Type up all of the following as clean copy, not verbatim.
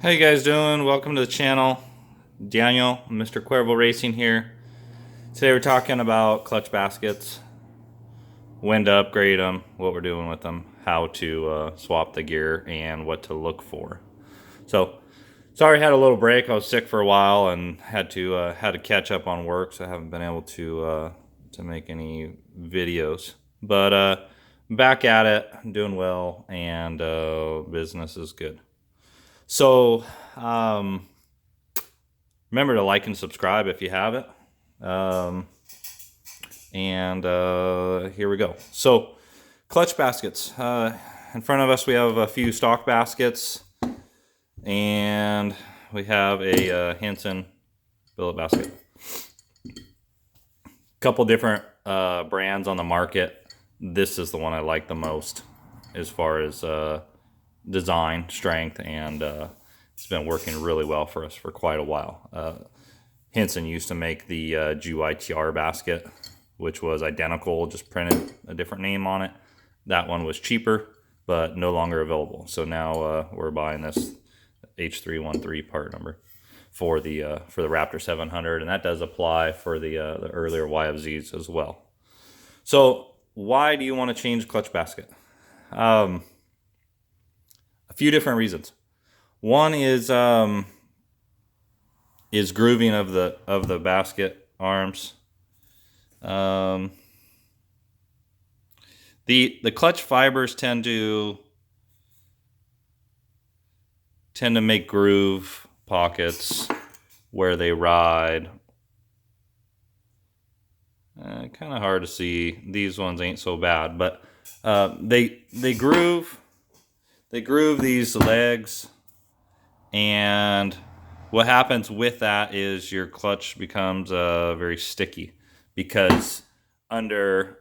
How you guys doing? Welcome to the channel. Daniel, Mr. Cuervo Racing here. Today we're talking about clutch baskets, when to upgrade them, what we're doing with them, how to swap the gear, and what to look for. So, sorry I had a little break. I was sick for a while and had to catch up on work, so I haven't been able to make any videos. But back at it, doing well, and business is good. So, remember to like and subscribe if you haven't. Here we go. So, clutch baskets. In front of us, we have a few stock baskets, and we have a Hansen billet basket. Couple different brands on the market. This is the one I like the most as far as design, strength, and it's been working really well for us for quite a while. Hansen used to make the GYTR basket, which was identical, just printed a different name on it. That one was cheaper, but no longer available. So now we're buying this H313 part number for the Raptor 700, and that does apply for the earlier YFZs as well. So why do you want to change clutch basket? A few different reasons. One is grooving of the basket arms. The clutch fibers tend to make groove pockets where they ride. Kind of hard to see. These ones ain't so bad, but they groove these legs, and what happens with that is your clutch becomes very sticky, because under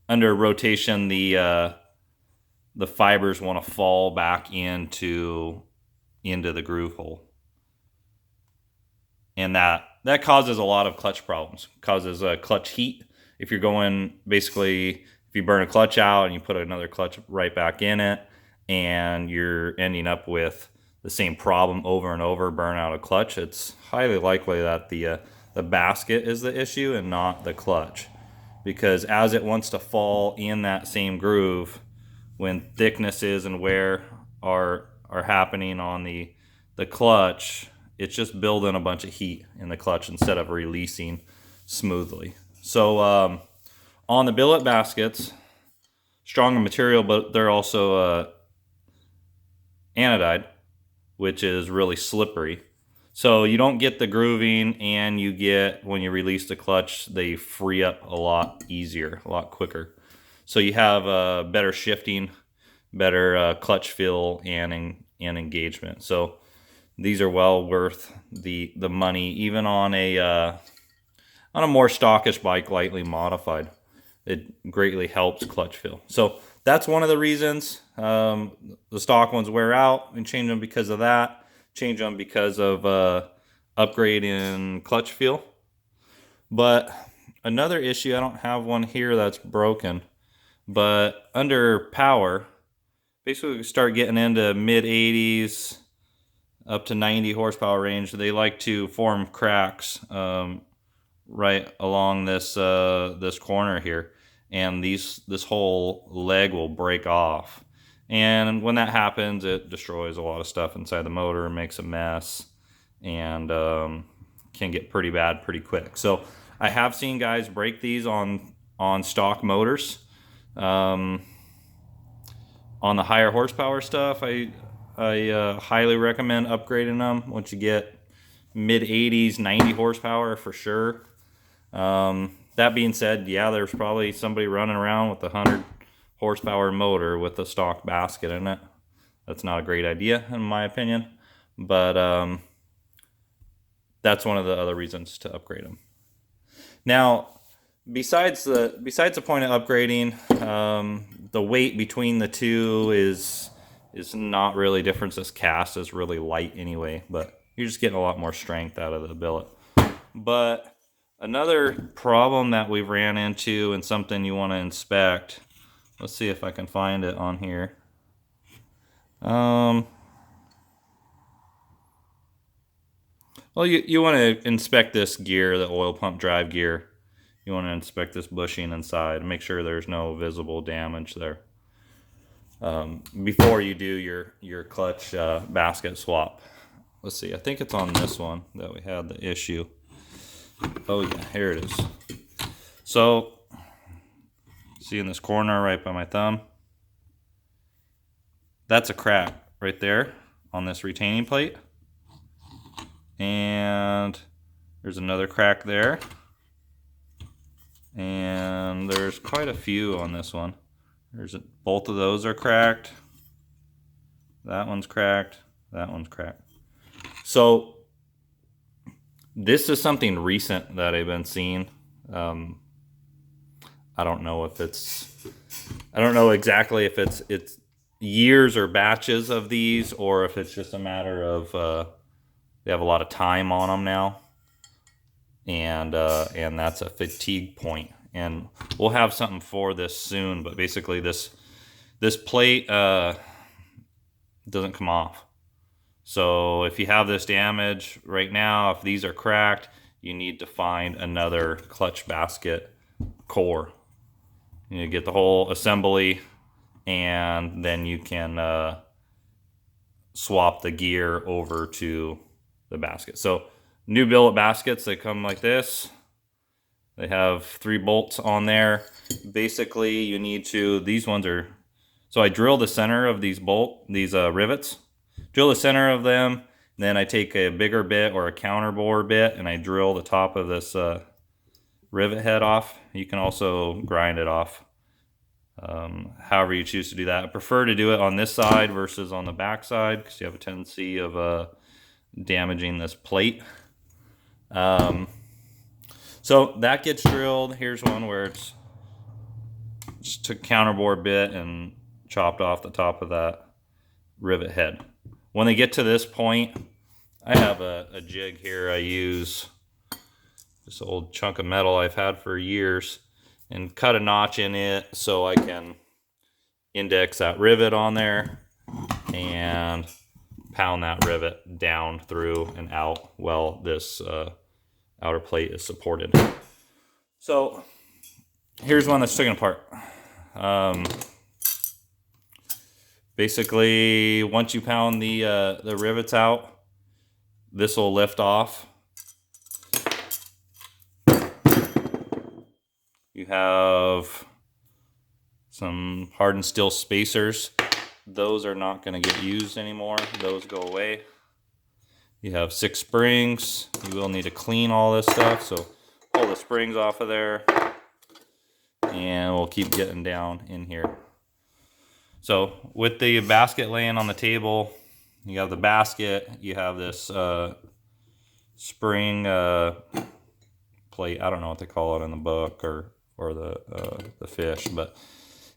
rotation the fibers want to fall back into the groove hole, and that causes a lot of clutch problems. Causes clutch heat. If you're going, basically, if you burn a clutch out and you put another clutch right back in it, and you're ending up with the same problem over and over, burn out a clutch, it's highly likely that the basket is the issue and not the clutch. Because as it wants to fall in that same groove, when thicknesses and wear are happening on the clutch, it's just building a bunch of heat in the clutch instead of releasing smoothly. So on the billet baskets, stronger material, but they're also anodized, which is really slippery. So you don't get the grooving, and you get, when you release the clutch, they free up a lot easier, a lot quicker. So you have better shifting, better clutch feel, and engagement. So these are well worth the money, even on a more stockish bike, lightly modified. It greatly helps clutch feel. So that's one of the reasons. The stock ones wear out, and change them because of that. Change them because of upgrade in clutch feel. But another issue, I don't have one here that's broken, but under power, basically we start getting into mid 80s up to 90 horsepower range, they like to form cracks right along this corner here, and this whole leg will break off. And when that happens, it destroys a lot of stuff inside the motor, makes a mess, and can get pretty bad pretty quick. So I have seen guys break these on stock motors. On the higher horsepower stuff, I highly recommend upgrading them once you get mid 80s, 90 horsepower for sure. That being said, yeah, there's probably somebody running around with a 100 horsepower motor with a stock basket in it. That's not a great idea, in my opinion, but that's one of the other reasons to upgrade them. Now, besides the point of upgrading, the weight between the two is not really different. This cast is really light anyway, but you're just getting a lot more strength out of the billet. But another problem that we've ran into, and something you want to inspect, let's see if I can find it on here. Well, you want to inspect this gear, the oil pump drive gear. You want to inspect this bushing inside, make sure there's no visible damage there before you do your clutch basket swap. Let's see, I think it's on this one that we had the issue. Oh yeah, here it is. So, see in this corner right by my thumb, that's a crack right there on this retaining plate. And there's another crack there. And there's quite a few on this one. Both of those are cracked. That one's cracked. That one's cracked. So this is something recent that I've been seeing. I don't know if I don't know exactly if it's years or batches of these, or if it's just a matter of they have a lot of time on them now, and that's a fatigue point. And we'll have something for this soon, but basically this plate doesn't come off. So if you have this damage right now, if these are cracked, you need to find another clutch basket core. You get the whole assembly, and then you can swap the gear over to the basket. So new billet baskets, they come like this. They have 3 bolts on there. Basically, you need to, these ones are, so I drill the center of these rivets, drill the center of them, and then I take a bigger bit or a counterbore bit and I drill the top of this rivet head off. You can also grind it off, however you choose to do that. I prefer to do it on this side versus on the back side because you have a tendency of damaging this plate. So that gets drilled. Here's one where it's just took counterbore bit and chopped off the top of that rivet head. When they get to this point, I have a jig here I use, this old chunk of metal I've had for years, and cut a notch in it so I can index that rivet on there and pound that rivet down through and out while this outer plate is supported. So here's one that's taken apart. Basically, once you pound the rivets out, this will lift off. You have some hardened steel spacers. Those are not going to get used anymore. Those go away. You have 6 springs. You will need to clean all this stuff, so pull the springs off of there, and we'll keep getting down in here. So with the basket laying on the table, you have the basket, you have this spring plate. I don't know what they call it in the book or the fish, but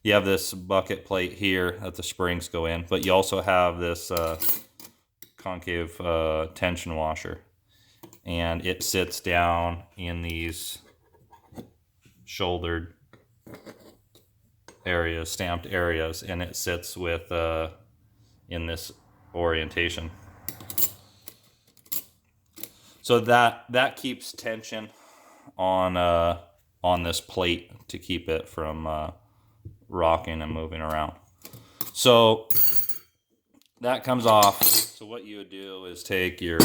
you have this bucket plate here that the springs go in, but you also have this concave tension washer, and it sits down in these shouldered areas, stamped areas, and it sits with in this orientation. So that keeps tension on this plate to keep it from rocking and moving around. So that comes off. So what you would do is take your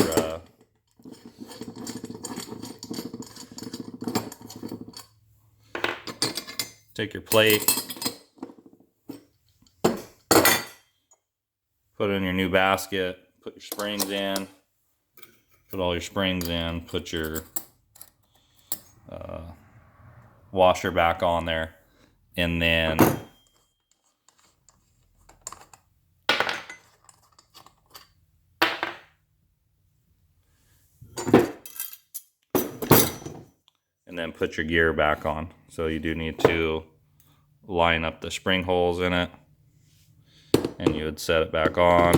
plate, put it in your new basket, put your springs in, put all your springs in, put your washer back on there, and then put your gear back on. So you do need to line up the spring holes in it, and you would set it back on.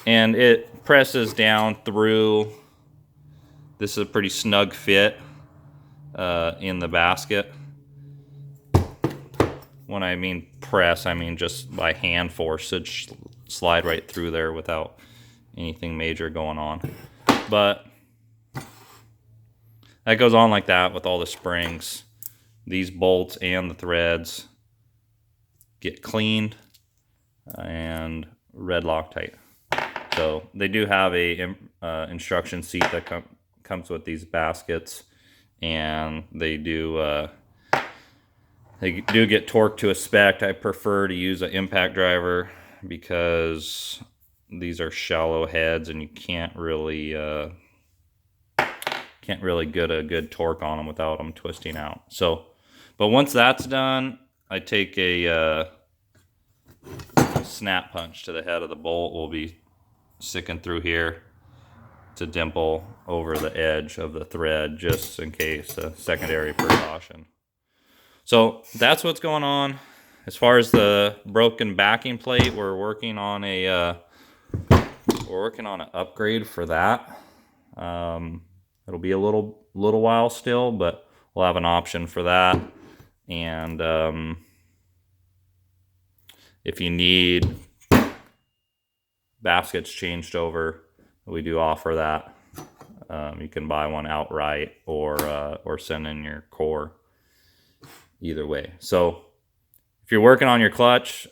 And it presses down through. This is a pretty snug fit in the basket. When I mean press, I mean just by hand force. It slide right through there without anything major going on. But that goes on like that with all the springs. These bolts and the threads get cleaned and red Loctite. So they do have a instruction sheet that comes with these baskets, and they do get torqued to a spec. I prefer to use an impact driver because these are shallow heads and you can't really get a good torque on them without them twisting out. So, but once that's done, I take a snap punch to the head of the bolt. Will be sticking through here to dimple over the edge of the thread, just in case, a secondary precaution. So that's what's going on. As far as the broken backing plate, we're working on an upgrade for that. It'll be a little while still, but we'll have an option for that. And if you need baskets changed over, we do offer that. You can buy one outright or send in your core. Either way. So if you're working on your clutch,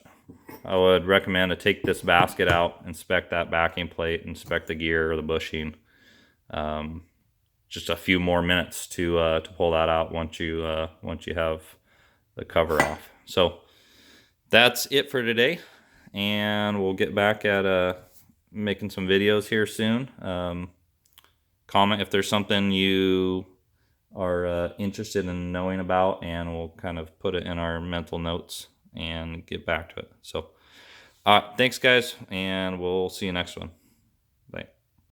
I would recommend to take this basket out, inspect that backing plate, inspect the gear or the bushing. Just a few more minutes to pull that out once you have the cover off. So that's it for today, and we'll get back at making some videos here soon. Comment if there's something you are interested in knowing about, and we'll kind of put it in our mental notes and get back to it. So thanks guys, and we'll see you next one. Bye.